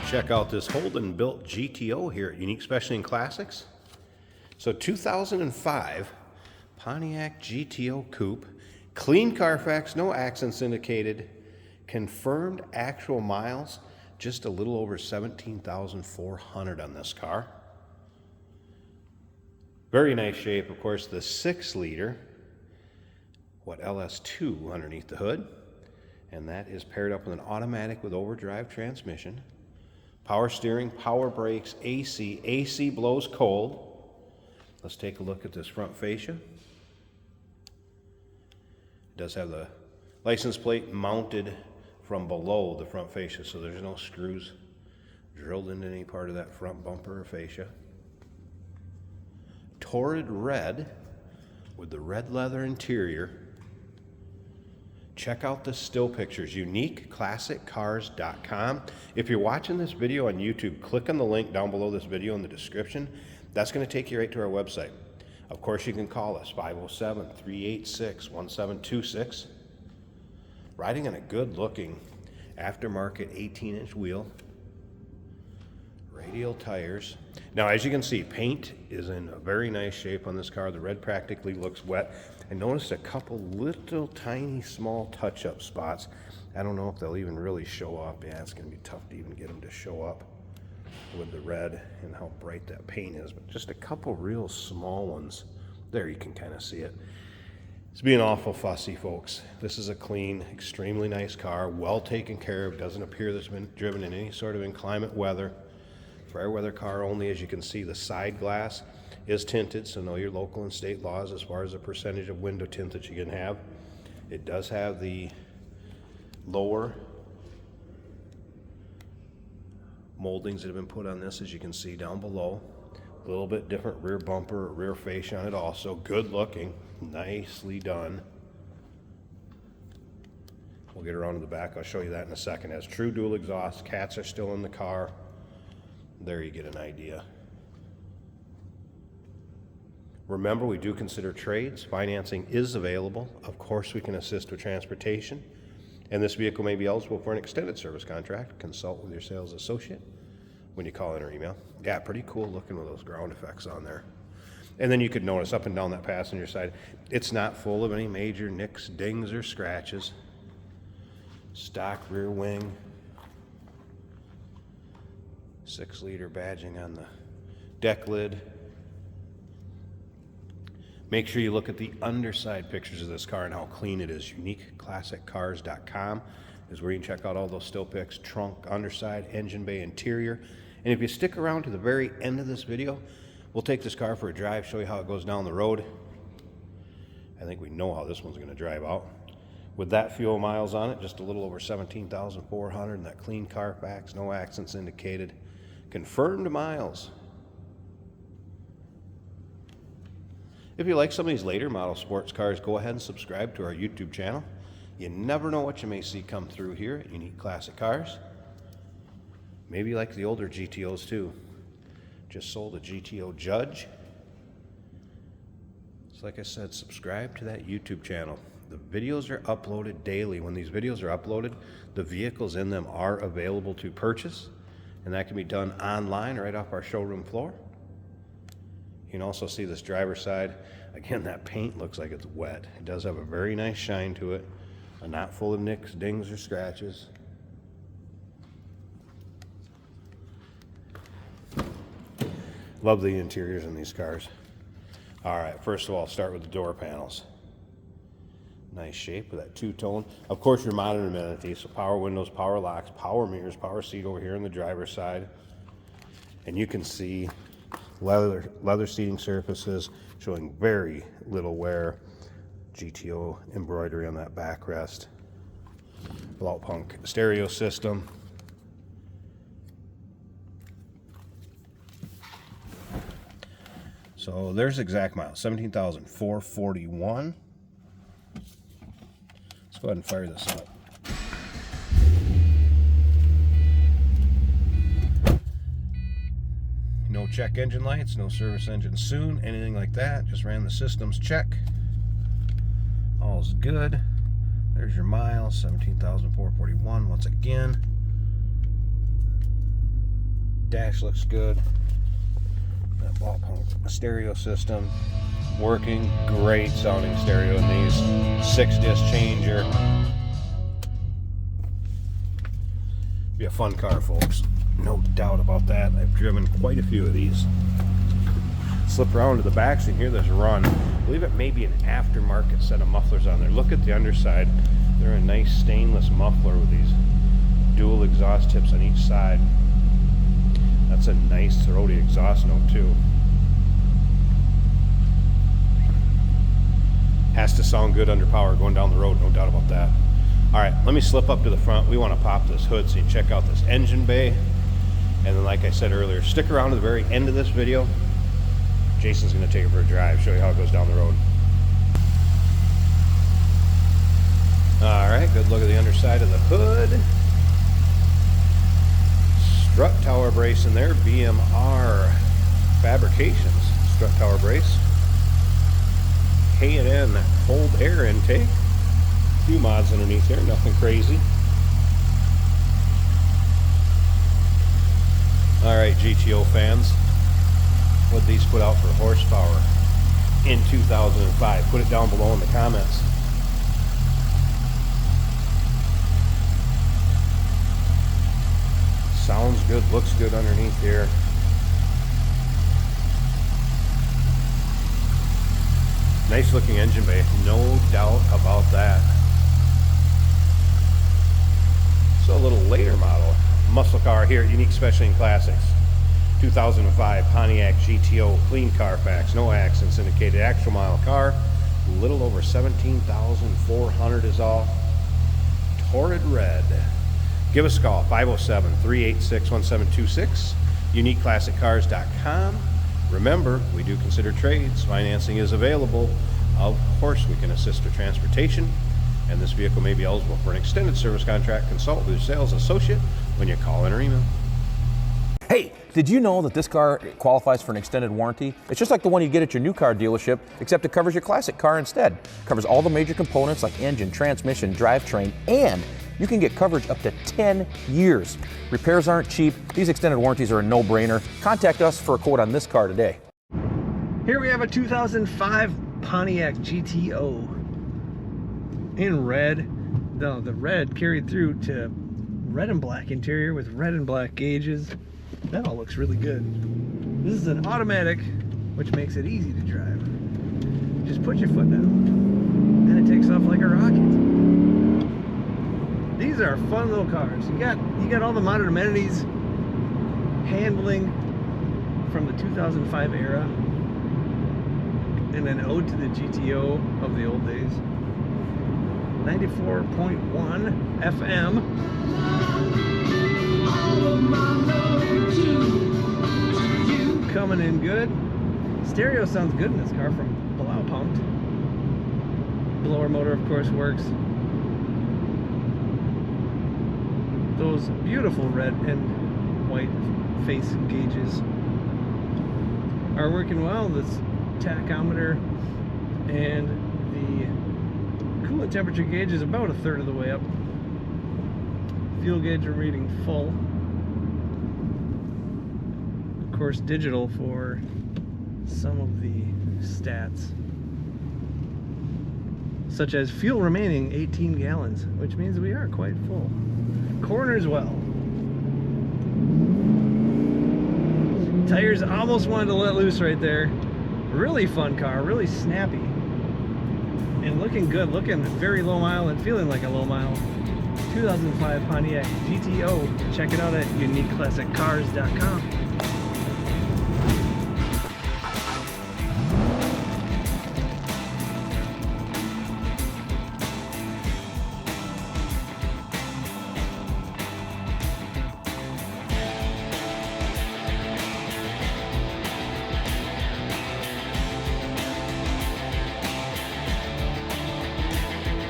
Check out this Holden built GTO here at Unique Specialty and Classics. So 2005 Pontiac GTO Coupe, clean Carfax, no accidents indicated, confirmed actual miles, just a little over 17,400 on this car. Very nice shape, of course, the 6-liter, LS2 underneath the hood, and that is paired up with an automatic with overdrive transmission. Power steering, power brakes, AC. AC blows cold. Let's take a look at this front fascia. It does have the license plate mounted from below the front fascia, so there's no screws drilled into any part of that front bumper or fascia. Torrid red with the red leather interior. Check out the still pictures, uniqueclassiccars.com. If you're watching this video on YouTube, click on the link down below this video in the description. That's going to take you right to our website. Of course, you can call us, 507-386-1726. Riding on a good-looking aftermarket 18-inch wheel. Radial tires. Now, as you can see, paint is in a very nice shape on this car. The red practically looks wet. I noticed a couple little tiny small touch-up spots. I don't know if they'll even really show up. Yeah, it's going to be tough to even get them to show up with the red and how bright that paint is. But just a couple real small ones. There, you can kind of see it. It's being awful fussy, folks. This is a clean, extremely nice car, well taken care of. Doesn't appear that's been driven in any sort of inclement weather. Fair weather car only. As you can see, the side glass is tinted, so know your local and state laws as far as the percentage of window tint that you can have. It does have the lower moldings that have been put on this, as you can see down below. A little bit different rear bumper, rear fascia on it also. Good looking, nicely done. We'll get around to the back. I'll show you that in a second. It has true dual exhaust. Cats are still in the car. There you get an idea. Remember, we do consider trades. Financing is available. Of course, we can assist with transportation. And this vehicle may be eligible for an extended service contract. Consult with your sales associate when you call in or email. Yeah, pretty cool looking with those ground effects on there. And then you could notice up and down that passenger side, it's not full of any major nicks, dings, or scratches. Stock rear wing. 6-liter badging on the deck lid. Make sure you look at the underside pictures of this car and how clean it is. UniqueClassicCars.com is where you can check out all those still pics. Trunk, underside, engine bay, interior. And if you stick around to the very end of this video, we'll take this car for a drive, show you how it goes down the road. I think we know how this one's going to drive out. With that fuel miles on it, just a little over 17,400, and that clean Carfax, no accidents indicated. Confirmed miles. If you like some of these later model sports cars, go ahead and subscribe to our YouTube channel. You never know what you may see come through here at Unique Classic Cars. Maybe you like the older GTOs too. Just sold a GTO Judge. So like I said, subscribe to that YouTube channel. The videos are uploaded daily. When these videos are uploaded, the vehicles in them are available to purchase, and that can be done online right off our showroom floor. You can also see this driver's side. Again, that paint looks like it's wet. It does have a very nice shine to it. Not full of nicks, dings, or scratches. Love the interiors in these cars. All right, first of all, start with the door panels. Nice shape with that two-tone. Of course, your modern amenities, so power windows, power locks, power mirrors, power seat over here on the driver's side. And you can see leather seating surfaces showing very little wear. GTO embroidery on that backrest. Blount punk stereo system. So there's exact miles, 17,441. Let's go ahead and fire this up. No check engine lights, no service engine soon, anything like that. Just ran the systems check. All's good. There's your miles, 17,441 once again. Dash looks good. That ball pump stereo system working. Great sounding stereo in these. 6-disc changer. Be a fun car, folks. No doubt about that. I've driven quite a few of these. Slip around to the back so you can hear this run. I believe it may be an aftermarket set of mufflers on there. Look at the underside. They're a nice stainless muffler with these dual exhaust tips on each side. That's a nice throaty exhaust note too. Has to sound good under power going down the road, no doubt about that. All right, let me slip up to the front. We want to pop this hood so you can check out this engine bay. And then, like I said earlier, stick around to the very end of this video. Jason's going to take it for a drive, show you how it goes down the road. All right, good look at the underside of the hood. Strut tower brace in there, BMR Fabrications strut tower brace. K&N cold air intake. A few mods underneath there, nothing crazy. All right, GTO fans, what these put out for horsepower in 2005? Put it down below in the comments. Sounds good, looks good underneath here. Nice looking engine bay, no doubt about that. So a little later model muscle car here at Unique Specialty and Classics. 2005 Pontiac GTO, clean Carfax, no accidents indicated, actual mile car, a little over 17,400 is all. Torrid red. Give us a call, 507-386-1726, uniqueclassiccars.com. Remember, we do consider trades. Financing is available. Of course, we can assist with transportation, and this vehicle may be eligible for an extended service contract. Consult with your sales associate when you call in or email. Hey, did you know that this car qualifies for an extended warranty? It's just like the one you get at your new car dealership, except it covers your classic car instead. It covers all the major components like engine, transmission, drivetrain, and you can get coverage up to 10 years. Repairs aren't cheap. These extended warranties are a no-brainer. Contact us for a quote on this car today. Here we have a 2005 Pontiac GTO in red. The red carried through to red and black interior with red and black gauges. That all looks really good. This is an automatic, which makes it easy to drive. Just put your foot down and it takes off like a rocket. These are fun little cars. You got all the modern amenities, handling from the 2005 era, and an ode to the GTO of the old days. 94.1 FM. Coming in good. Stereo sounds good in this car from blow pumped. Blower motor, of course, works. Those beautiful red and white face gauges are working well. This tachometer and the coolant temperature gauge is about a third of the way up. Fuel gauge are reading full. Of course, digital for some of the stats, such as fuel remaining 18 gallons, which means we are quite full. Corners well. Tires almost wanted to let loose right there. Really fun car, really snappy. And looking good, looking very low mile and feeling like a low mile. 2005 Pontiac GTO. Check it out at uniqueclassiccars.com.